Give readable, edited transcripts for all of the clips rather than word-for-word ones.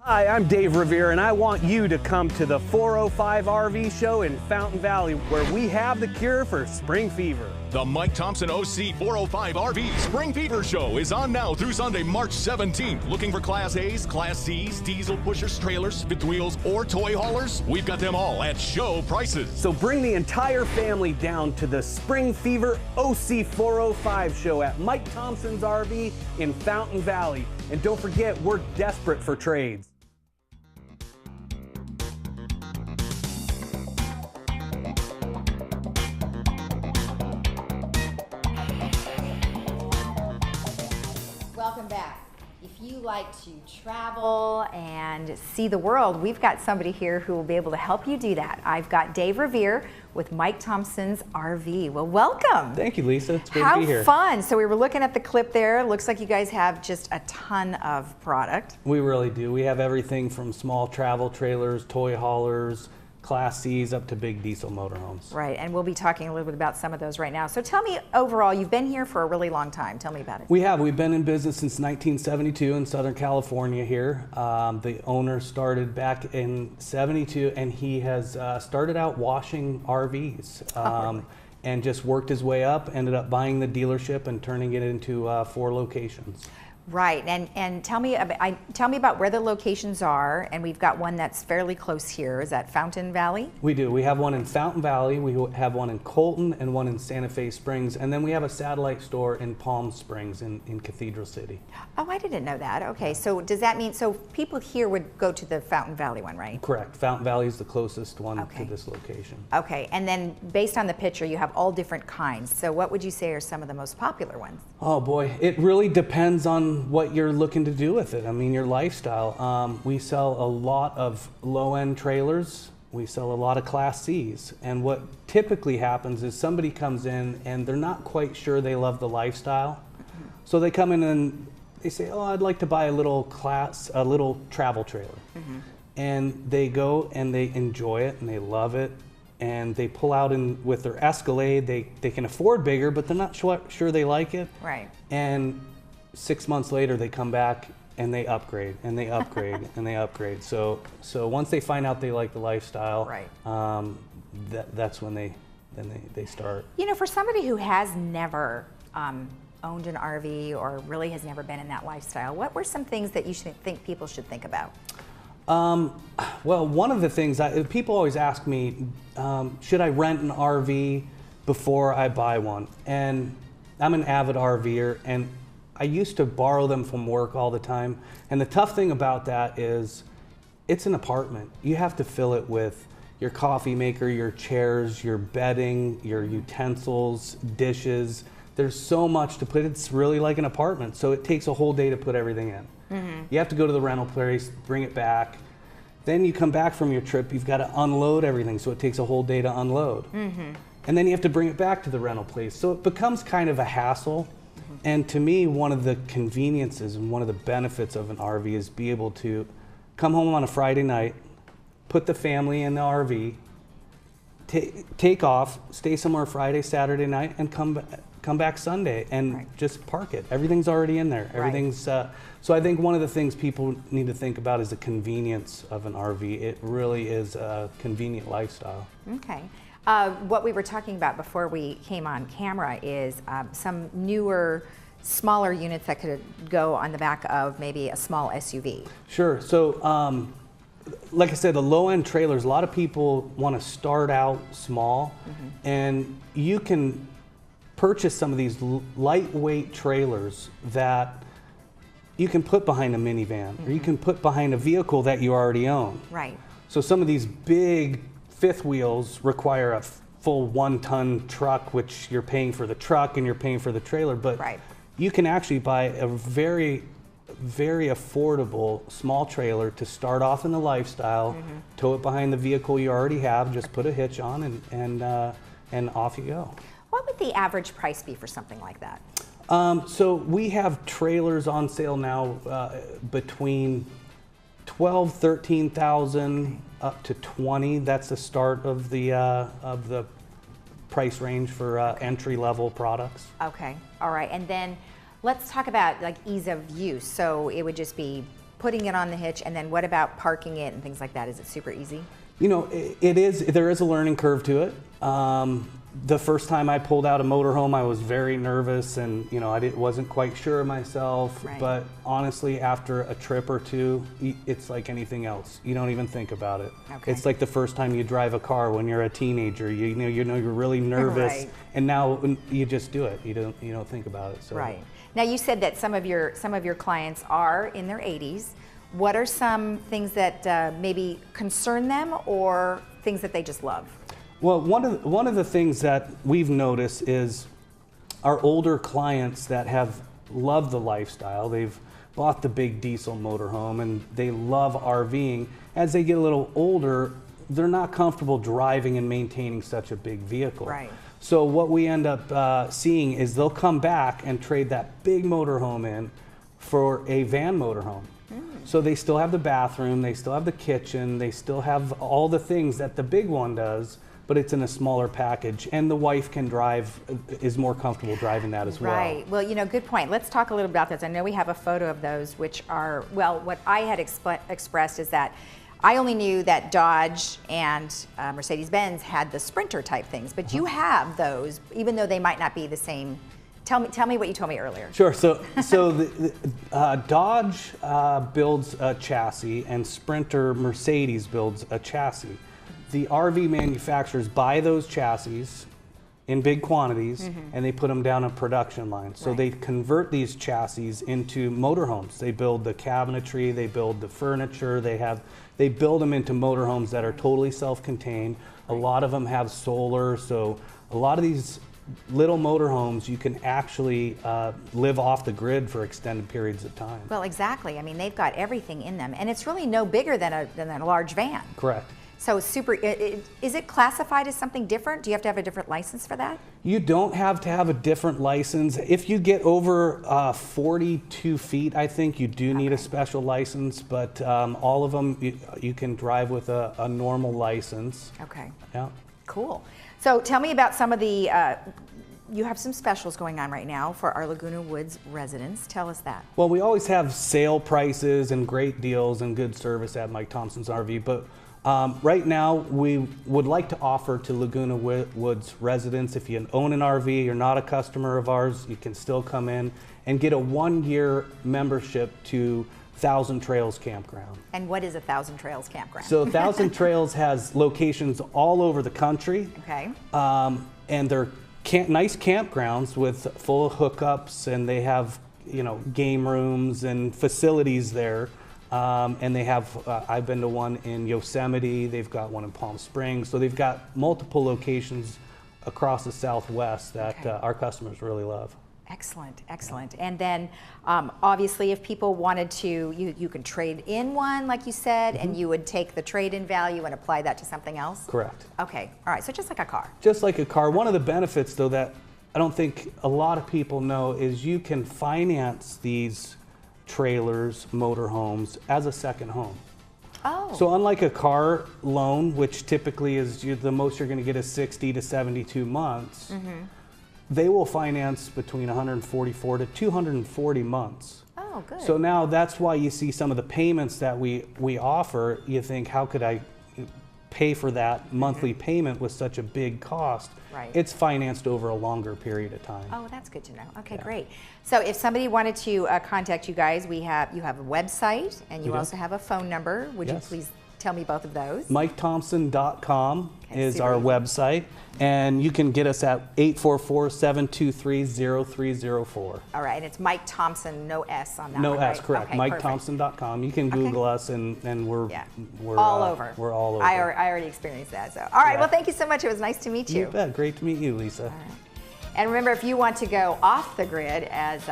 Hi, I'm Dave Revere, and I want you to come to the 405 RV show in Fountain Valley, where we have the cure for spring fever. The Mike Thompson OC 405 RV Spring Fever Show is on now through Sunday, March 17th. Looking for Class A's, Class C's, diesel pushers, trailers, fifth wheels, or toy haulers? We've got them all at show prices. So bring the entire family down to the Spring Fever OC 405 show at Mike Thompson's RV in Fountain Valley. And don't forget, we're desperate for trades. Welcome back. If you like to travel and see the world, we've got somebody here who will be able to help you do that. I've got Dave Revere with Mike Thompson's RV. Well, welcome. Thank you, Lisa. It's great to be here. How fun. So we were looking at the clip there. Looks like you guys have just a ton of product. We really do. We have everything from small travel trailers, toy haulers, Class C's up to big diesel motorhomes. Right, and we'll be talking a little bit about some of those right now. So tell me, overall, you've been here for a really long time. Tell me about it. We've been in business since 1972 in Southern California here. The owner started back in '72, and he has started out washing RVs. And just worked his way up, ended up buying the dealership and turning it into 4 locations. Right, and tell me about where the locations are, and we've got one that's fairly close here. Is that Fountain Valley? We do. We have one in Fountain Valley, we have one in Colton, and one in Santa Fe Springs, and then we have a satellite store in Palm Springs in Cathedral City. Oh, I didn't know that. Okay, so does that mean, so people here would go to the Fountain Valley one, right? Correct. Fountain Valley is the closest one to this location. Okay, and then based on the picture, you have all different kinds. So what would you say are some of the most popular ones? Oh boy, it really depends on what you're looking to do with it. I mean, your lifestyle. We sell a lot of low-end trailers. We sell a lot of Class C's. And what typically happens is somebody comes in and they're not quite sure they love the lifestyle. So they come in and they say, oh, I'd like to buy a little travel trailer. And they go and they enjoy it and they love it. And they pull out with their Escalade. They can afford bigger, but they're not sure they like it. Right. And 6 months later, they come back and they upgrade and they upgrade and they upgrade. So once they find out they like the lifestyle, right. That's when they start. You know, for somebody who has never owned an RV or really has never been in that lifestyle, what were some things that you think people should think about? Well, one of the things people always ask me, should I rent an RV before I buy one? And I'm an avid RVer, and I used to borrow them from work all the time. And the tough thing about that is it's an apartment. You have to fill it with your coffee maker, your chairs, your bedding, your utensils, dishes. There's so much to put. It's really like an apartment. So it takes a whole day to put everything in. You have to go to the rental place, bring it back. Then you come back from your trip, you've got to unload everything. So it takes a whole day to unload. And then you have to bring it back to the rental place. So it becomes kind of a hassle. And to me, one of the conveniences and one of the benefits of an RV is be able to come home on a Friday night, put the family in the RV, take off, stay somewhere Friday, Saturday night, and come back Sunday and just park it. Everything's already in there. Everything's so I think one of the things people need to think about is the convenience of an RV. It really is a convenient lifestyle. Okay. What we were talking about before we came on camera is some newer, smaller units that could go on the back of maybe a small SUV. Sure. So, like I said, the low-end trailers, a lot of people want to start out small, and you can purchase some of these lightweight trailers that you can put behind a minivan, or you can put behind a vehicle that you already own. Right. So some of these big fifth wheels require a full 1-ton truck, which you're paying for the truck and you're paying for the trailer, but you can actually buy a very, very affordable small trailer to start off in the lifestyle, tow it behind the vehicle you already have, just put a hitch on and off you go. What would the average price be for something like that? So we have trailers on sale now between 12, 13,000 up to 20. That's the start of the price range for entry-level products. Okay, all right. And then let's talk about like ease of use. So it would just be putting it on the hitch, and then what about parking it and things like that? Is it super easy? You know, it is. There is a learning curve to it. The first time I pulled out a motorhome, I was very nervous, and you know, wasn't quite sure of myself. Right. But honestly, after a trip or two, it's like anything else. You don't even think about it. Okay. It's like the first time you drive a car when you're a teenager. You know you're really nervous, Right. and now you just do it. You don't think about it. So. Right. Now you said that some of your clients are in their 80s. What are some things that maybe concern them, or things that they just love? Well, one of the things that we've noticed is our older clients that have loved the lifestyle. They've bought the big diesel motorhome and they love RVing. As they get a little older, they're not comfortable driving and maintaining such a big vehicle. Right. So what we end up seeing is they'll come back and trade that big motorhome in for a van motorhome. So they still have the bathroom, they still have the kitchen, they still have all the things that the big one does, but it's in a smaller package, and the wife can drive, is more comfortable driving that as well. Right. Well, you know, good point. Let's talk a little about this. I know we have a photo of those, which are, well, what I had expressed is that I only knew that Dodge and Mercedes-Benz had the Sprinter type things, but you have those, even though they might not be the same. Tell me what you told me earlier. Sure. So Dodge builds a chassis, and Sprinter Mercedes builds a chassis. The RV manufacturers buy those chassis in big quantities, and they put them down a production line. So they convert these chassis into motorhomes. They build the cabinetry, they build the furniture, they build them into motorhomes that are totally self-contained. A lot of them have solar, so a lot of these little motorhomes, you can actually live off the grid for extended periods of time. Well, exactly. I mean, they've got everything in them, and it's really no bigger than a large van. Correct. So is it classified as something different? Do you have to have a different license for that? You don't have to have a different license. If you get over 42 feet, I think you do need a special license, but all of them, you can drive with a normal license. Okay. Yeah. Cool. So tell me about some of the, you have some specials going on right now for our Laguna Woods residents. Tell us that. Well, we always have sale prices and great deals and good service at Mike Thompson's RV, but right now we would like to offer to Laguna Woods residents, if you own an RV, you're not a customer of ours, you can still come in and get a 1-year membership to Thousand Trails Campground. And what is a Thousand Trails Campground? So Thousand Trails has locations all over the country. Okay. And they're nice campgrounds with full hookups, and they have, you know, game rooms and facilities there. And they have, I've been to one in Yosemite, they've got one in Palm Springs, so they've got multiple locations across the Southwest that our customers really love. Excellent, excellent. And then obviously if people wanted to, you can trade in one, like you said, and you would take the trade-in value and apply that to something else? Correct. Okay, all right, so just like a car. Just like a car. One of the benefits, though, that I don't think a lot of people know is you can finance these trailers, motorhomes, as a second home. Oh. So unlike a car loan, which typically is the most you're going to get is 60 to 72 months, they will finance between 144 to 240 months. Oh, good. So now that's why you see some of the payments that we offer, you think, how could I pay for that monthly payment with such a big cost? Right. It's financed over a longer period of time. Oh, that's good to know. Okay, great. So if somebody wanted to contact you guys, you have a website, and you also have a phone number. Would you please tell me both of those? MikeThompson.com is our super website, and you can get us at 844-723-0304. All right, and it's Mike Thompson, no S on that No one, S, right? correct. Okay, perfect. MikeThompson.com. You can Google us, and we're all over. We're all over. I already experienced that. So, all right. Well, thank you so much. It was nice to meet you. You bet. Great to meet you, Lisa. All right. And remember, if you want to go off the grid, as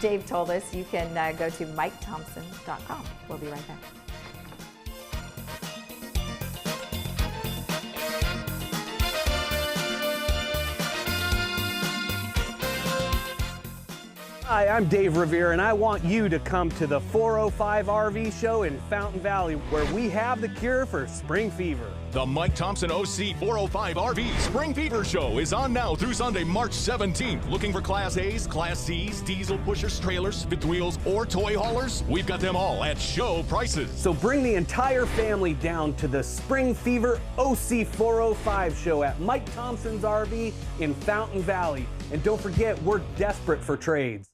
Dave told us, you can go to MikeThompson.com. We'll be right back. Hi, I'm Dave Revere, and I want you to come to the 405 RV show in Fountain Valley, where we have the cure for spring fever. The Mike Thompson OC 405 RV Spring Fever Show is on now through Sunday, March 17th. Looking for Class A's, Class C's, diesel pushers, trailers, fifth wheels, or toy haulers? We've got them all at show prices. So bring the entire family down to the Spring Fever OC 405 show at Mike Thompson's RV in Fountain Valley. And don't forget, we're desperate for trades.